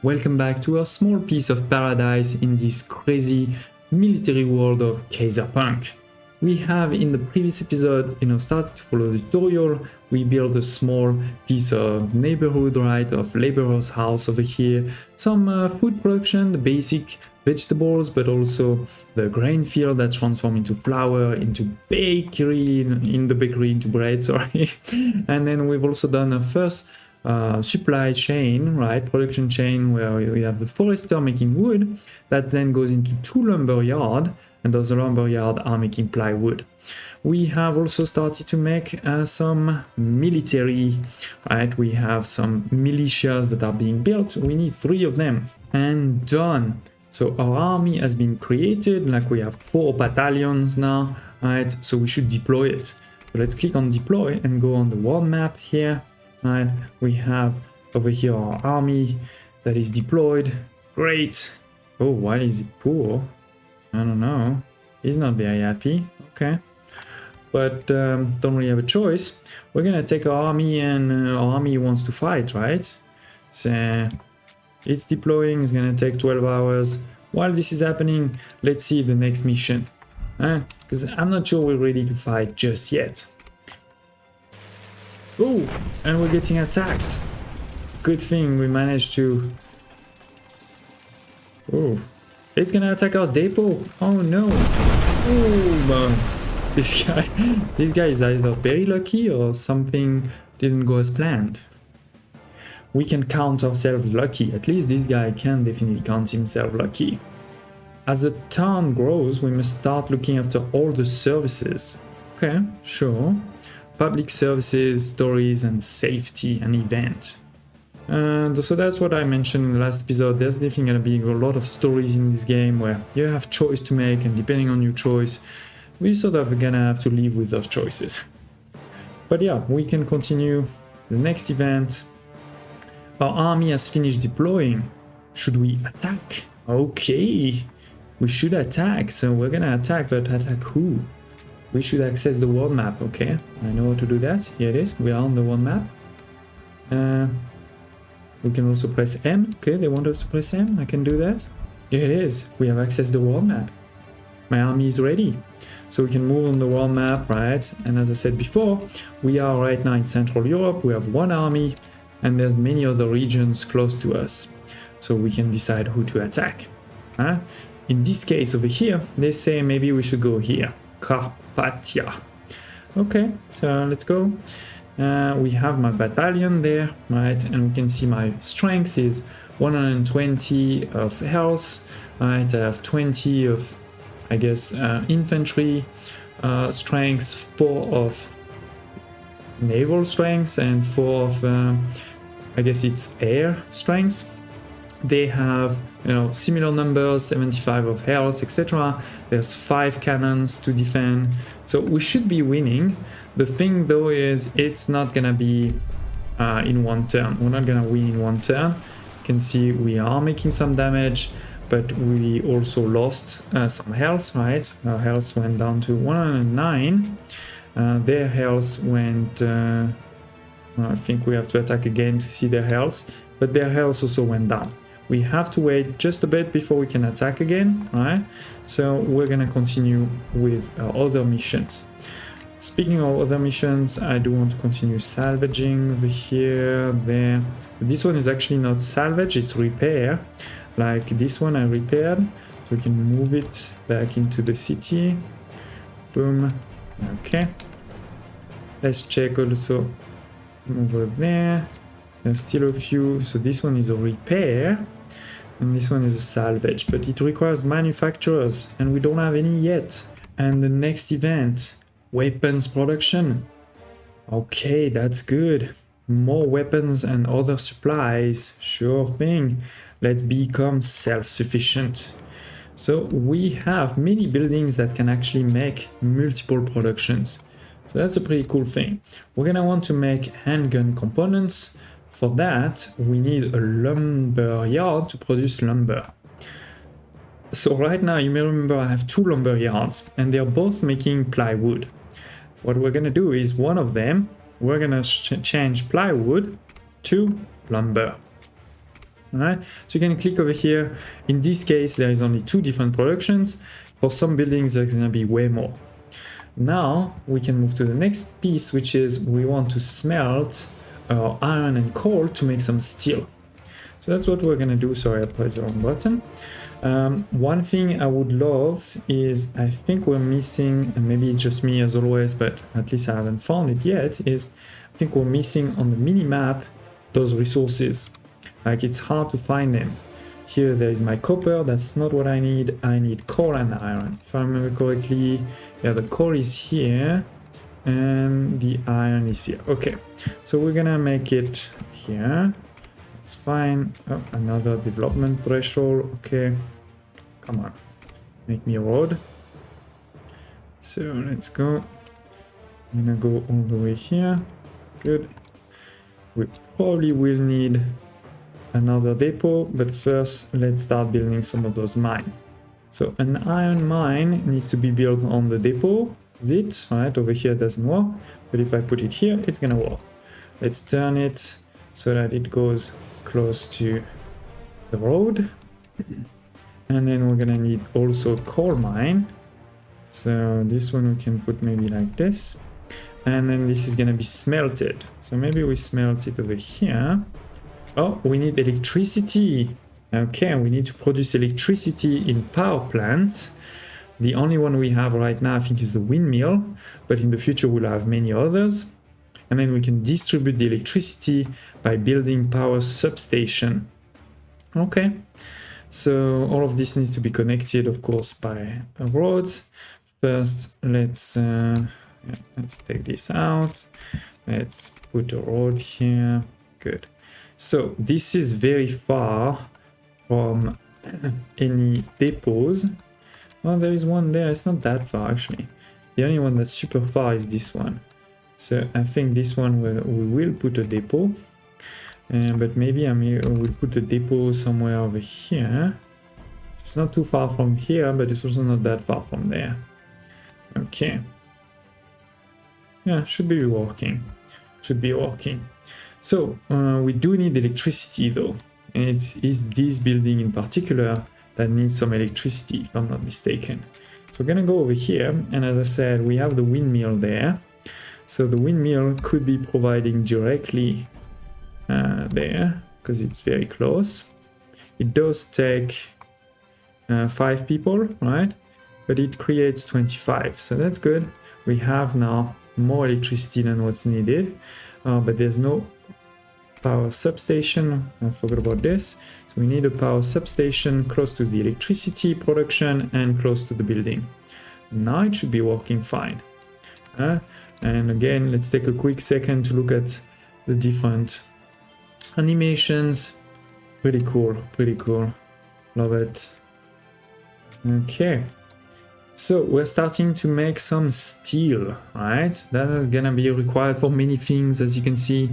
Welcome back to a small piece of paradise in this crazy military world of Kaiserpunk. We have in the previous episode, started to follow the tutorial. We built a small piece of neighborhood, right, of laborer's house over here. Some food production, the basic vegetables, but also the grain field that transform into flour, into bakery, in the bakery into bread, sorry. And then we've also done a first supply chain, right, production chain, where we have the forester making wood that then goes into two lumber yard, and those lumber yard are making plywood. We have also started to make some military, right, we have some militias that are being built. We need 3 of them and done. So our army has been created, like we have 4 battalions now, right, so we should deploy it. So let's click on deploy and go on the world map here. Right, we have over here our army that is deployed. Great. Oh, why is it poor? I don't know. He's not very happy. Okay. But don't really have a choice. We're gonna take our army, and our army wants to fight, right? So it's deploying. It's gonna take 12 hours. While this is happening, let's see the next mission. Because I'm not sure we're ready to fight just yet. Oh, and we're getting attacked. Good thing we managed to... Oh, it's gonna attack our depot. Oh no. Oh man. This guy is either very lucky or something didn't go as planned. We can count ourselves lucky. At least this guy can definitely count himself lucky. As the town grows, we must start looking after all the services. Okay, sure. Public services, stories, and safety and event. And so that's what I mentioned in the last episode. There's definitely going to be a lot of stories in this game where you have choice to make, and depending on your choice, we sort of going to have to live with those choices. But yeah, we can continue the next event. Our army has finished deploying. Should we attack? Okay, we should attack. So we're going to attack, but attack who? We should access the world map. Okay, I know how to do that. Here it is. We are on the world map. We can also press M. Okay, they want us to press M. I can do that. Here it is. We have accessed the world map. My army is ready. So we can move on the world map, right? And as I said before, we are right now in Central Europe. We have 1 army, and there's many other regions close to us. So we can decide who to attack. In this case over here, they say maybe we should go here. Carpathia. Okay, so let's go. We have my battalion there, right? And we can see my strength is 120 of health, right? I have 20 of, I guess, infantry strengths, 4 of naval strengths, and 4 of, I guess it's air strengths. They have, similar numbers, 75 of health, etc. There's 5 cannons to defend, so we should be winning. The thing though is it's not gonna be in one turn. We're not gonna win in one turn. You can see we are making some damage, but we also lost some health, right? Our health went down to 109. Their health went... I think we have to attack again to see their health, but their health also went down. We have to wait just a bit before we can attack again, right? So we're gonna continue with our other missions. Speaking of other missions, I do want to continue salvaging over here, there. This one is actually not salvage, it's repair. Like this one I repaired, so we can move it back into the city. Boom. Okay. Let's check also over there. There's still a few. So this one is a repair, and this one is a salvage, but it requires manufacturers, and we don't have any yet. And the next event, weapons production. Okay, that's good. More weapons and other supplies. Sure thing. Let's become self-sufficient. So we have many buildings that can actually make multiple productions. So that's a pretty cool thing. We're gonna want to make handgun components. For that, we need a lumber yard to produce lumber. So right now, you may remember I have 2 lumber yards, and they're both making plywood. What we're gonna do is one of them, we're gonna change plywood to lumber. Alright, so you can click over here. In this case, there is only 2 different productions. For some buildings, there's gonna be way more. Now we can move to the next piece, which is we want to smelt iron and coal to make some steel. So that's what we're gonna do. Sorry, I pressed the wrong button. One thing I would love is, I think we're missing, and maybe it's just me as always, but at least I haven't found it yet, is I think we're missing on the mini map those resources. Like, it's hard to find them. Here there is my copper, that's not what I need coal and iron. If I remember correctly, yeah, the coal is here and the iron is here. Okay, so we're gonna make it here. It's fine. Oh, another development threshold. Okay, come on, make me a road. So let's go. I'm gonna go all the way here. Good. We probably will need another depot, but first let's start building some of those mines. So an iron mine needs to be built on the depot. It right over here doesn't work, but if I put it here, it's gonna work. Let's turn it so that it goes close to the road. And then we're gonna need also coal mine. So this one we can put maybe like this. And then this is gonna be smelted. So maybe we smelt it over here. Oh, we need electricity. Okay, we need to produce electricity in power plants. The only one we have right now, I think, is the windmill, but in the future we'll have many others. And then we can distribute the electricity by building power substation. Okay, so all of this needs to be connected, of course, by roads. First, let's take this out. Let's put a road here. Good. So this is very far from any depots. Well, there is one there. It's not that far, actually. The only one that's super far is this one. So I think this one we will put a depot. But maybe we'll put a depot somewhere over here. It's not too far from here, but it's also not that far from there. Okay. Yeah, should be working. Should be working. So we do need electricity though. And it's this building in particular that needs some electricity, if I'm not mistaken. So we're gonna go over here, and as I said, we have the windmill there. So the windmill could be providing directly there, because it's very close. It does take 5 people, right? But it creates 25, so that's good. We have now more electricity than what's needed, but there's no power substation. I forgot about this. So we need a power substation close to the electricity production and close to the building. Now it should be working fine. And again, let's take a quick second to look at the different animations. Pretty cool, pretty cool. Love it. Okay. So we're starting to make some steel, right? That is gonna be required for many things, as you can see,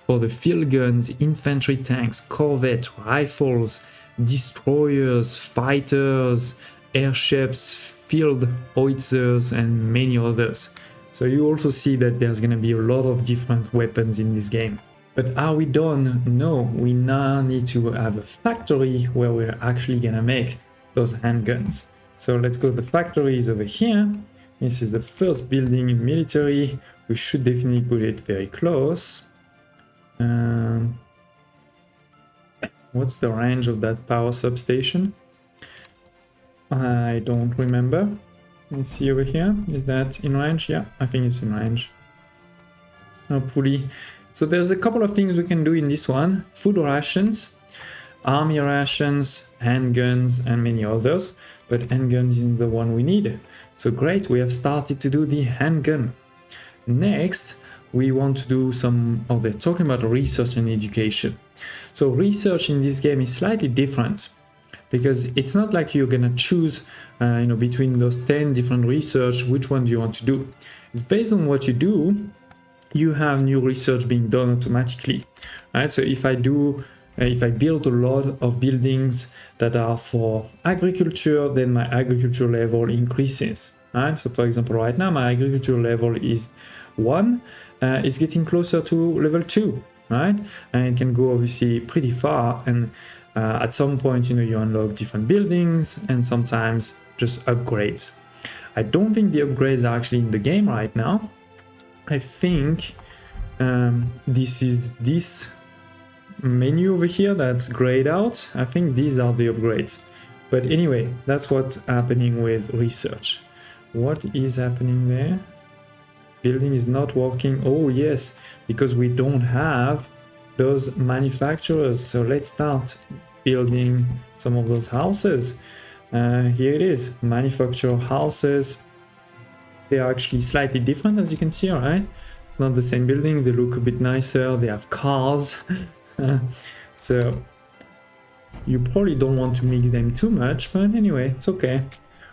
for the field guns, infantry tanks, corvette, rifles, destroyers, fighters, airships, field howitzers, and many others. So you also see that there's gonna be a lot of different weapons in this game. But are we done? No, we now need to have a factory where we're actually gonna make those handguns. So let's go, the factory is over here. This is the first building in military. We should definitely put it very close. What's the range of that power substation? I don't remember. Let's see over here. Is that in range? Yeah, I think it's in range. Hopefully. So there's a couple of things we can do in this one. Food rations, army rations, handguns, and many others. But handguns is the one we need. So great, we have started to do the handgun. Next, we want to do some, they're talking about research and education. So research in this game is slightly different, because it's not like you're gonna choose between those 10 different research, which one do you want to do. It's based on what you do, you have new research being done automatically, right? So if I build a lot of buildings that are for agriculture, then my agriculture level increases, right? So for example, right now my agriculture level is 1, it's getting closer to level 2, right? And it can go obviously pretty far, and At some point, you know, you unlock different buildings and sometimes just upgrades. I don't think the upgrades are actually in the game right now. I think this is this menu over here that's grayed out. I think these are the upgrades. But anyway, that's what's happening with research. What is happening there? Building is not working. Oh yes, because we don't have those manufacturers. So let's start building some of those houses. Here it is, manufacturer houses. They are actually slightly different, as you can see, right? It's not the same building, they look a bit nicer, they have cars. So you probably don't want to mix them too much, but anyway, it's okay.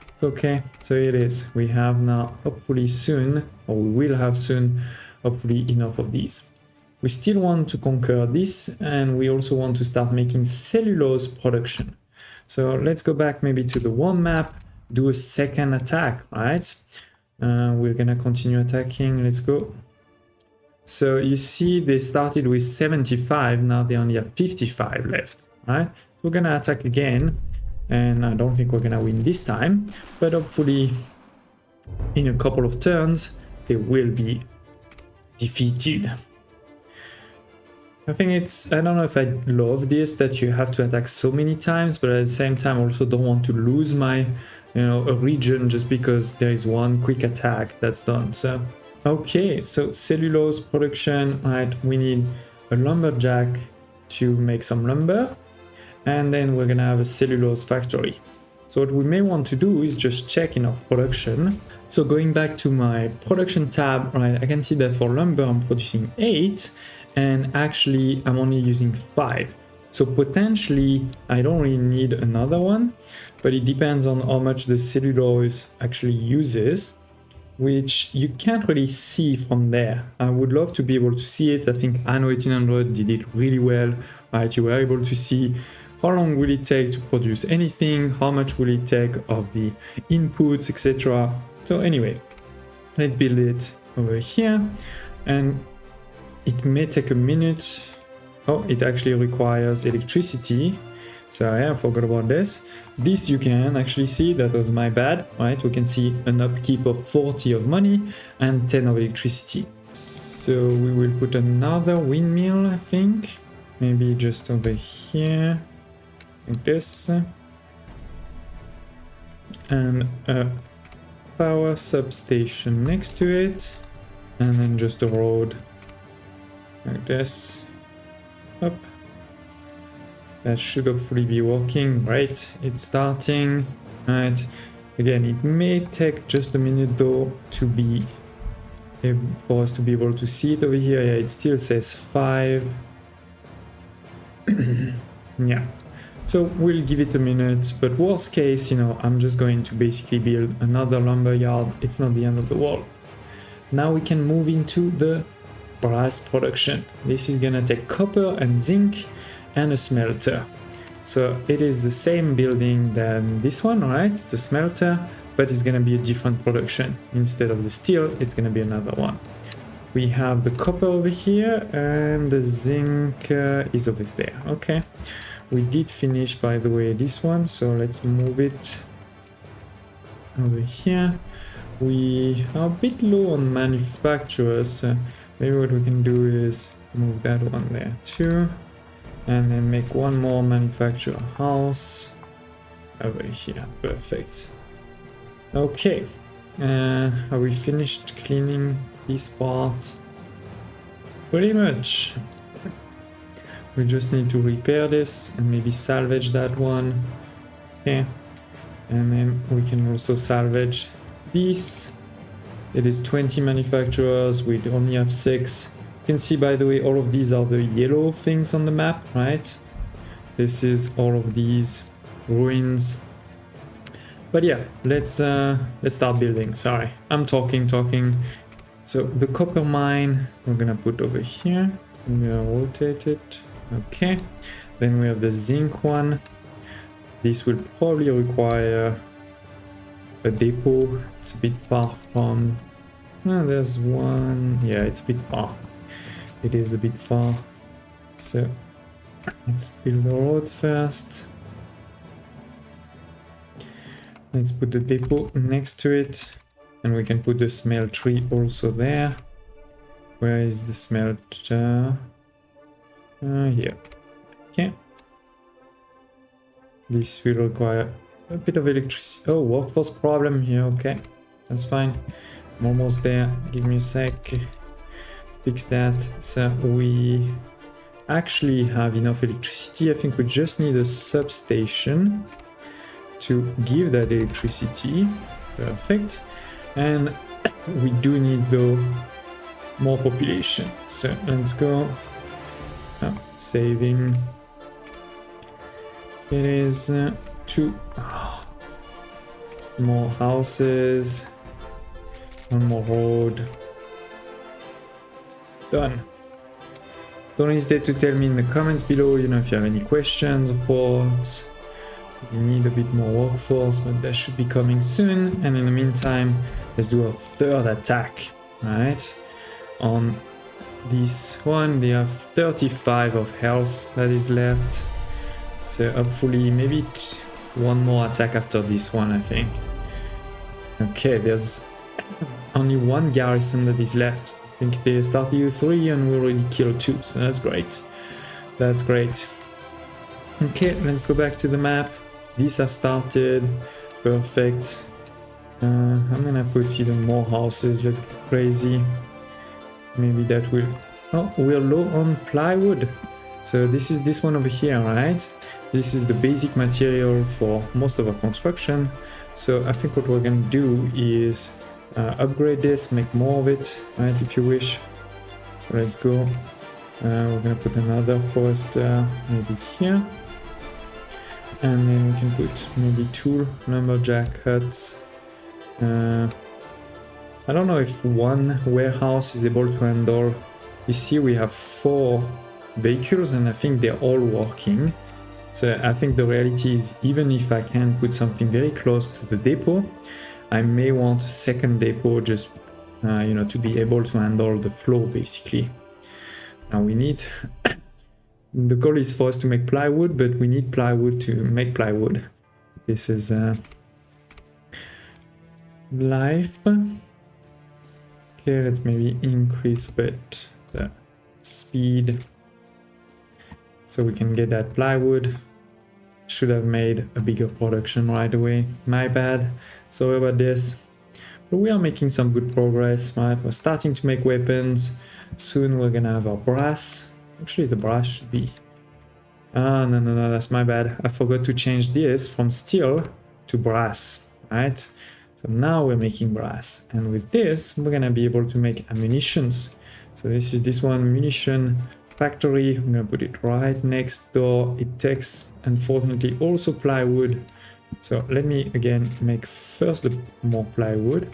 It's okay. So it is. We have now, hopefully soon, or we will have soon, hopefully enough of these. We still want to conquer this, and we also want to start making cellulose production. So let's go back maybe to the one map, do a second attack, right? We're gonna continue attacking. Let's go. So you see they started with 75, now they only have 55 left, right? We're gonna attack again, and I don't think we're gonna win this time, but hopefully in a couple of turns they will be defeated. I think it's, I don't know if I love this, that you have to attack so many times, but at the same time I also don't want to lose my, you know, a region just because there is one quick attack that's done. So okay, so cellulose production, right? We need a lumberjack to make some lumber, and then we're gonna have a cellulose factory. So what we may want to do is just check in our production. So going back to my production tab, right, I can see that for lumber I'm producing 8, and actually I'm only using 5. So potentially I don't really need another one, but it depends on how much the cellulose actually uses, which you can't really see from there. I would love to be able to see it. I think Anno 1800 did it really well, right? You were able to see how long will it take to produce anything, how much will it take of the inputs, etc. So anyway, let's build it over here, and it may take a minute. Oh, it actually requires electricity. Sorry, I forgot about this. This you can actually see, that was my bad, right? We can see an upkeep of 40 of money and 10 of electricity. So we will put another windmill, I think. Maybe just over here, like this. And a power substation next to it. And then just a road like this. Up. That should hopefully be working. Right, it's starting. Right, again, it may take just a minute though to be for us to be able to see it over here. Yeah, it still says 5. Yeah, so we'll give it a minute, but worst case, you know, I'm just going to basically build another lumber yard. It's not the end of the world. Now we can move into the brass production. This is gonna take copper and zinc and a smelter. So it is the same building than this one, right? It's a smelter, but it's gonna be a different production. Instead of the steel, it's gonna be another one. We have the copper over here, and the zinc is over there. Okay, we did finish, by the way, this one, so let's move it over here. We are a bit low on manufacturers. Maybe what we can do is move that one there too, and then make one more manufacturer house over here. Perfect. Okay, are we finished cleaning this part? Pretty much. We just need to repair this and maybe salvage that one. Okay, and then we can also salvage this. It is 20 manufacturers, we only have 6. You can see, by the way, all of these are the yellow things on the map, right? This is all of these ruins. But yeah, let's start building. Sorry, I'm talking. So the copper mine we're gonna put over here. I'm gonna rotate it. Okay, then we have the zinc one. This will probably require a depot. It's a bit far from, there's one. Yeah, it's a bit far. It is a bit far. So Let's build the road first. Let's put the depot next to it, and we can put the smeltery also there. Where is the smelter? Here. Okay. This will require a bit of electricity. Oh, workforce problem here. Okay, that's fine. I'm almost there. Give me a sec. Fix that. So we actually have enough electricity. I think we just need a substation to give that electricity. Perfect. And we do need though more population. So let's go. Oh, saving. It is 2 more houses, 1 more road. Done. Don't hesitate to tell me in the comments below, you know, if you have any questions or thoughts. We need a bit more workforce, but that should be coming soon. And in the meantime, let's do a third attack, right? On this one, they have 35 of health that is left. So hopefully, maybe 1 more attack after this one, I think. Okay, there's only 1 garrison that is left. I think they started with 3 and we already killed 2, so that's great. That's great. Okay, let's go back to the map. These are started. Perfect. I'm gonna put even more houses. Let's go crazy. Maybe that will... Oh, we're low on plywood. So this is this one over here, right? This is the basic material for most of our construction. So I think what we're gonna do is upgrade this, make more of it, right, if you wish. Let's go. We're gonna put another forester maybe here. And then we can put maybe 2 lumberjack huts. I don't know if 1 warehouse is able to handle. You see we have 4 vehicles and I think they're all working. So I think the reality is, even if I can put something very close to the depot, I may want a second depot just you know, to be able to handle the flow basically. Now we need the goal is for us to make plywood, but we need plywood to make plywood. This is life. Okay, let's maybe increase a bit the speed so we can get that plywood. Should have made a bigger production right away. My bad. Sorry about this. But we are making some good progress, right? We're starting to make weapons. Soon we're gonna have our brass. Actually, the brass should be... no, that's my bad. I forgot to change this from steel to brass, right? So now we're making brass. And with this, we're gonna be able to make ammunitions. So this is this one, munition factory. I'm gonna put it right next door. It takes, unfortunately, also plywood. So let me again make first the more plywood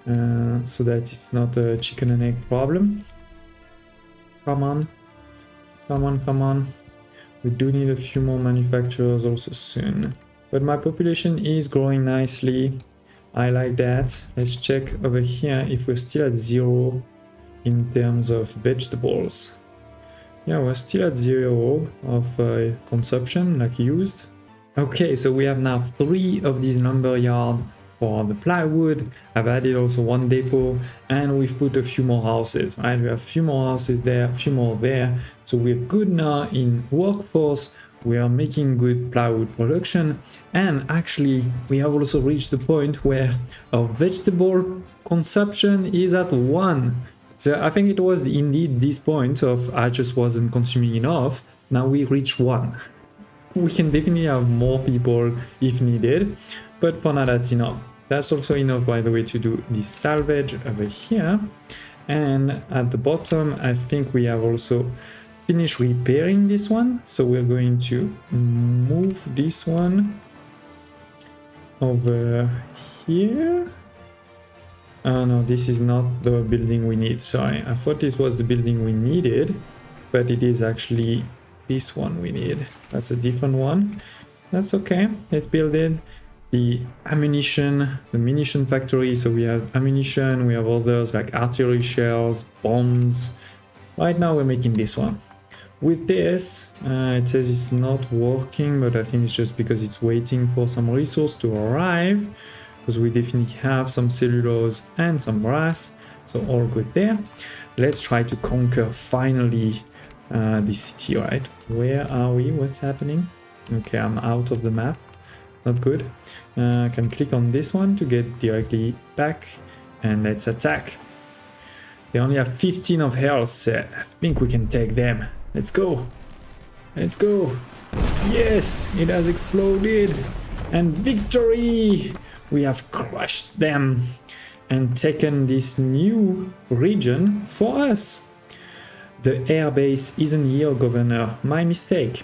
so that it's not a chicken and egg problem. Come on, come on, come on. We do need a few more manufacturers also soon. But my population is growing nicely. I like that. Let's check over here if we're still at 0 in terms of vegetables. Yeah, we're still at 0 of consumption, like used. Okay, so we have now 3 of these lumber yards for the plywood. I've added also 1 depot, and we've put a few more houses, right? We have a few more houses there, a few more there. So we're good now in workforce. We are making good plywood production, and actually we have also reached the point where our vegetable consumption is at 1. So I think it was indeed this point of I just wasn't consuming enough. Now we reach 1. We can definitely have more people if needed, but for now that's enough. That's also enough, by the way, to do the salvage over here. And at the bottom, I think we have also finished repairing this one. So we're going to move this one over here. Oh no, this is not the building we need. Sorry, I thought this was the building we needed, but it is actually this one we need. That's a different one. That's okay. Let's build it. The ammunition, the munition factory. So we have ammunition, we have others like artillery shells, bombs. Right now we're making this one. with this, it says it's not working, but I think it's just because it's waiting for some resource to arrive, because we definitely have some cellulose and some brass, so all good there. Let's try to conquer finally this city, right? Where are we? What's happening? Okay, I'm out of the map. Not good. I can click on this one to get directly back, and let's attack. They only have 15 of health, so I think we can take them. Let's go. Let's go. Yes, it has exploded. And victory! We have crushed them and taken this new region for us. The airbase isn't here, Governor. My mistake.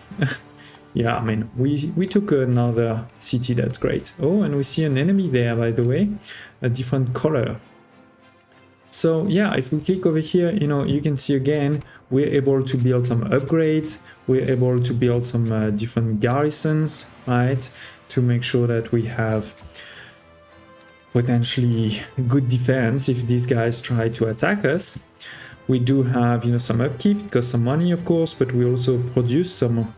Yeah, I mean, we took another city, that's great. Oh, and we see an enemy there, by the way. A different color. So yeah, if we click over here, you know, you can see again, we're able to build some upgrades. We're able to build some different garrisons, right? To make sure that we have potentially good defense if these guys try to attack us. We do have, you know, some upkeep, it costs some money, of course, but we also produce some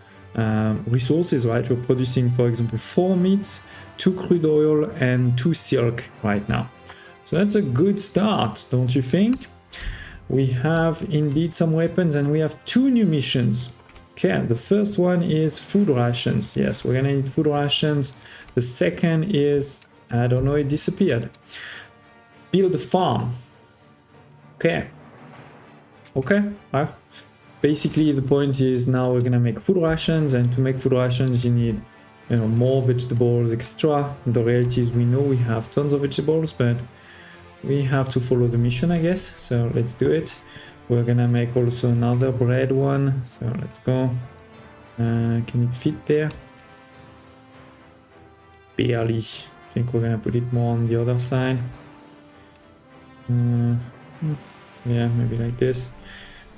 resources, right? We're producing, for example, 4 meats, 2 crude oil, and 2 silk right now. So that's a good start, don't you think? We have indeed some weapons, and we have 2 new missions. Okay, the first one is food rations. Yes, we're gonna need food rations. The second is, I don't know, it disappeared. Build a farm. Okay. Okay. Basically, the point is now we're gonna make food rations, and to make food rations, you need, you know, more vegetables, etc. The reality is we know we have tons of vegetables, but we have to follow the mission, I guess. So let's do it. We're gonna make also another bread one. So let's go. Can it fit there? Barely. I think we're gonna put it more on the other side. Yeah, maybe like this.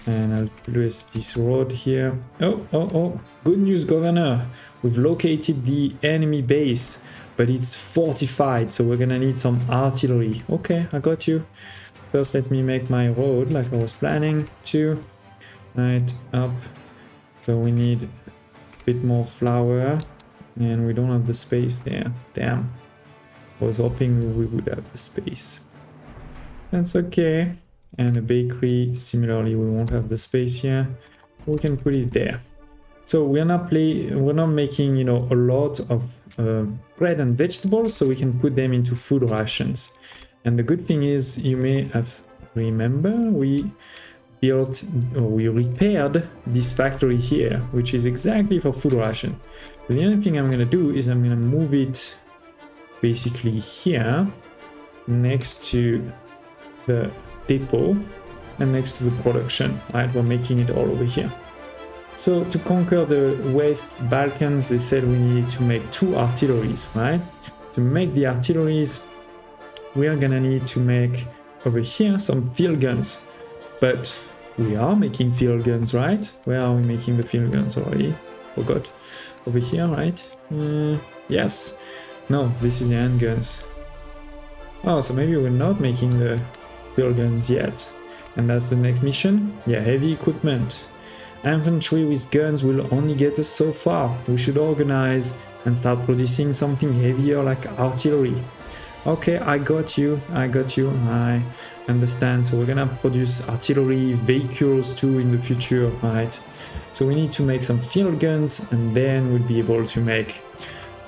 And I'll place this road here. Oh, good news, Governor. We've located the enemy base, but it's fortified, so we're gonna need some artillery. Okay, I got you. First, let me make my road like I was planning to. Right, up. So we need a bit more flour, and we don't have the space there. Damn. I was hoping we would have the space. That's okay. And a bakery, similarly, we won't have the space here. We can put it there. So we're not making, you know, a lot of bread and vegetables, so we can put them into food rations. And the good thing is, you may have remember we repaired this factory here, which is exactly for food ration. So the only thing I'm gonna do is I'm gonna move it basically here next to the depot and next to the production, right? We're making it all over here. So to conquer the West Balkans, they said we needed to make 2 artilleries, right? To make the artilleries, we are gonna need to make over here some field guns. But we are making field guns, right? Where are we making the field guns already? Forgot. Over here, right? Yes. No, this is the handguns. Oh, so maybe we're not making the field guns yet. And that's the next mission. Yeah, heavy equipment. Infantry with guns will only get us so far. We should organize and start producing something heavier like artillery. Okay, I got you. I understand. So we're gonna produce artillery vehicles too in the future, right? So we need to make some field guns, and then we'll be able to make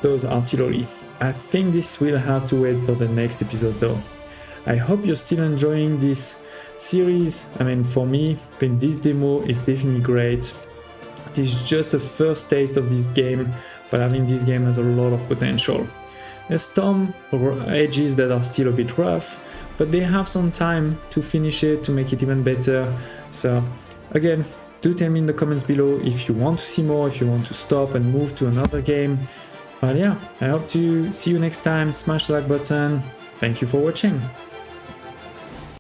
those artillery. I think this will have to wait for the next episode though. I hope you're still enjoying this series. I mean, for me, I think this demo is definitely great. It is just a first taste of this game, but I think this game has a lot of potential. There's some edges that are still a bit rough, but they have some time to finish it, to make it even better. So again, do tell me in the comments below if you want to see more, if you want to stop and move to another game. But yeah, I hope to see you next time. Smash the like button. Thank you for watching.